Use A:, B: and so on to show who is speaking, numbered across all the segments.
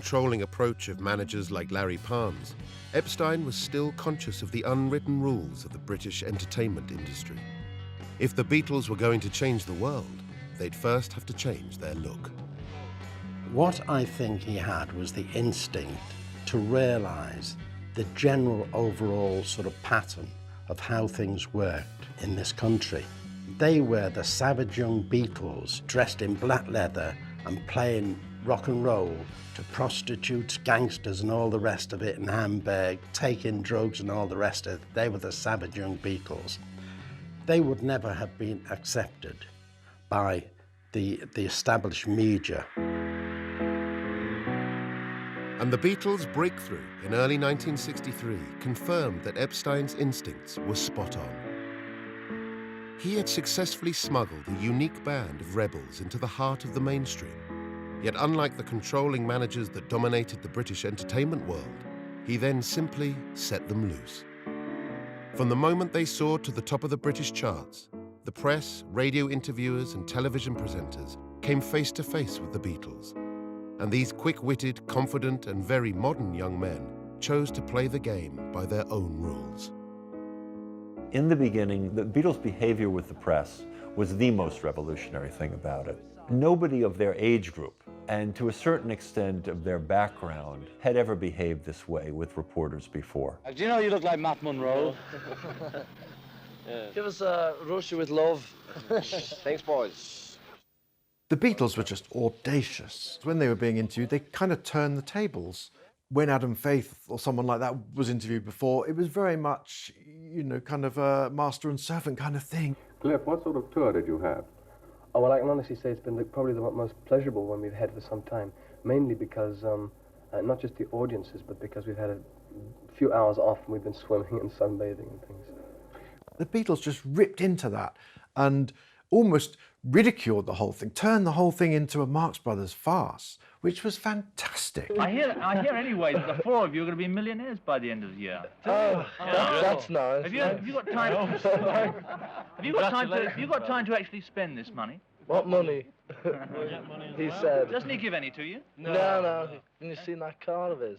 A: controlling approach of managers like Larry Parnes, Epstein was still conscious of the unwritten rules of the British entertainment industry. If the Beatles were going to change the world, they'd first have to change their look.
B: What I think he had was the instinct to realise the general overall sort of pattern of how things worked in this country. They were the savage young Beatles dressed in black leather and playing rock and roll to prostitutes, gangsters and all the rest of it in Hamburg, taking drugs and all the rest of it. They were the savage young Beatles. They would never have been accepted by the established media.
A: And the Beatles' breakthrough in early 1963 confirmed that Epstein's instincts were spot on. He had successfully smuggled a unique band of rebels into the heart of the mainstream. Yet unlike the controlling managers that dominated the British entertainment world, he then simply set them loose. From the moment they soared to the top of the British charts, the press, radio interviewers and television presenters came face to face with the Beatles. And these quick-witted, confident and very modern young men chose to play the game by their own rules.
C: In the beginning, the Beatles' behavior with the press was the most revolutionary thing about it. Nobody of their age group, and to a certain extent of their background, had ever behaved this way with reporters before.
D: Do you know you look like Matt Monro?
E: Yeah.
D: Give us a Russia with love.
E: Thanks, boys.
F: The Beatles were just audacious. When they were being interviewed, they kind of turned the tables. When Adam Faith or someone like that was interviewed before, it was very much, you know, kind of a master and servant kind of thing.
G: Cliff, what sort of tour did you have?
H: Oh, well, I can honestly say it's been probably the most pleasurable one we've had for some time, mainly because not just the audiences, but because we've had a few hours off and we've been swimming and sunbathing and things.
F: The Beatles just ripped into that and almost ridiculed the whole thing, turned the whole thing into a Marx Brothers farce, which was fantastic.
I: I hear anyway that the four of you are going to be millionaires by the end of the year.
E: Oh, that's nice.
I: Have you got time? Have you got time to actually spend this money?
E: What money? He said.
I: Doesn't he give any to you?
E: No. Can you see that car of his?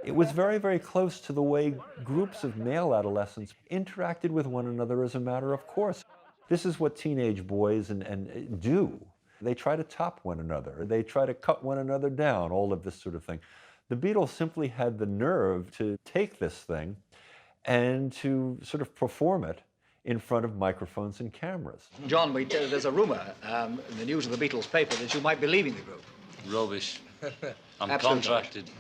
C: It was very, very close to the way groups of male adolescents interacted with one another as a matter of course. This is what teenage boys and do. They try to top one another. They try to cut one another down, all of this sort of thing. The Beatles simply had the nerve to take this thing and to sort of perform it in front of microphones and cameras.
J: John, there's a rumour in the news of the Beatles paper that you might be leaving the group.
K: Rubbish. I'm
J: Absolute
K: contracted.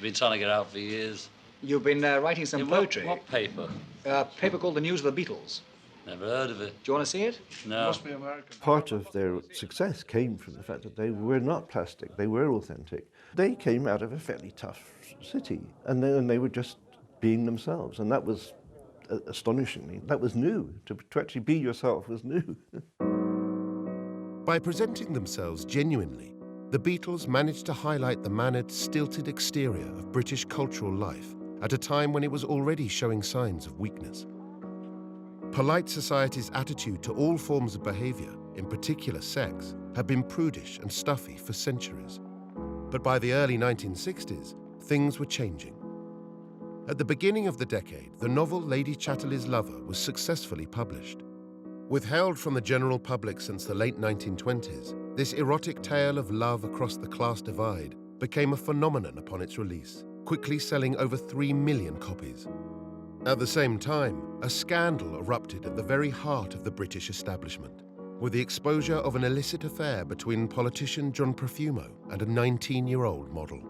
K: Been trying to get out for years.
J: You've been writing some poetry.
K: What paper?
J: A paper called The News of the Beatles.
K: Never heard of it.
J: Do you want to see it?
K: No.
J: Must be American.
L: Part of their success came from the fact that they were not plastic, they were authentic. They came out of a fairly tough city, and they were just being themselves, and that was astonishingly, that was new. To actually be yourself was new.
A: By presenting themselves genuinely, the Beatles managed to highlight the mannered, stilted exterior of British cultural life at a time when it was already showing signs of weakness. Polite society's attitude to all forms of behavior, in particular sex, had been prudish and stuffy for centuries. But by the early 1960s, things were changing. At the beginning of the decade, the novel Lady Chatterley's Lover was successfully published. Withheld from the general public since the late 1920s, this erotic tale of love across the class divide became a phenomenon upon its release, quickly selling over 3 million copies. At the same time, a scandal erupted at the very heart of the British establishment, with the exposure of an illicit affair between politician John Profumo and a 19-year-old model.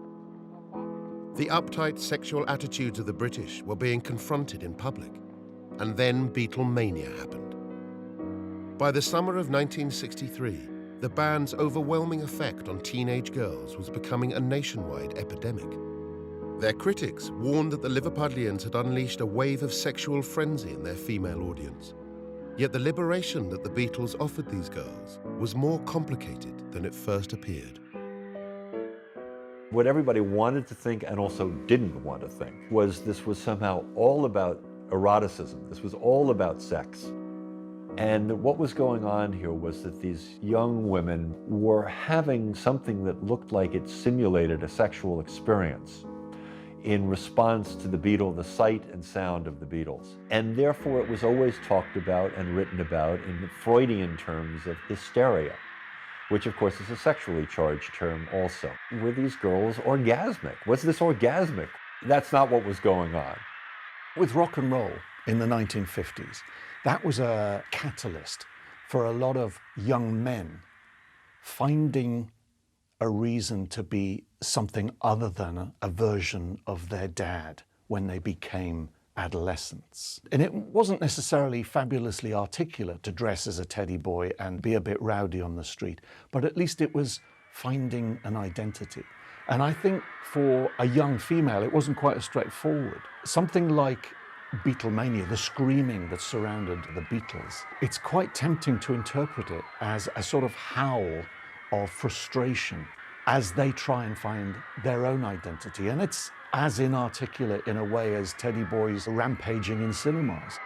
A: The uptight sexual attitudes of the British were being confronted in public, and then Beatlemania happened. By the summer of 1963, the band's overwhelming effect on teenage girls was becoming a nationwide epidemic. Their critics warned that the Liverpudlians had unleashed a wave of sexual frenzy in their female audience. Yet the liberation that the Beatles offered these girls was more complicated than it first appeared.
C: What everybody wanted to think and also didn't want to think was this was somehow all about eroticism. This was all about sex. And what was going on here was that these young women were having something that looked like it simulated a sexual experience in response to the sight and sound of the Beatles. And therefore it was always talked about and written about in Freudian terms of hysteria, which of course is a sexually charged term also. Were these girls orgasmic? Was this orgasmic? That's not what was going on.
M: With rock and roll in the 1950s, that was a catalyst for a lot of young men finding a reason to be something other than a version of their dad when they became adolescents. And it wasn't necessarily fabulously articulate to dress as a teddy boy and be a bit rowdy on the street, but at least it was finding an identity. And I think for a young female, it wasn't quite as straightforward. Something like Beatlemania, the screaming that surrounded the Beatles, it's quite tempting to interpret it as a sort of howl of frustration as they try and find their own identity. And it's as inarticulate in a way as teddy boys rampaging in cinemas.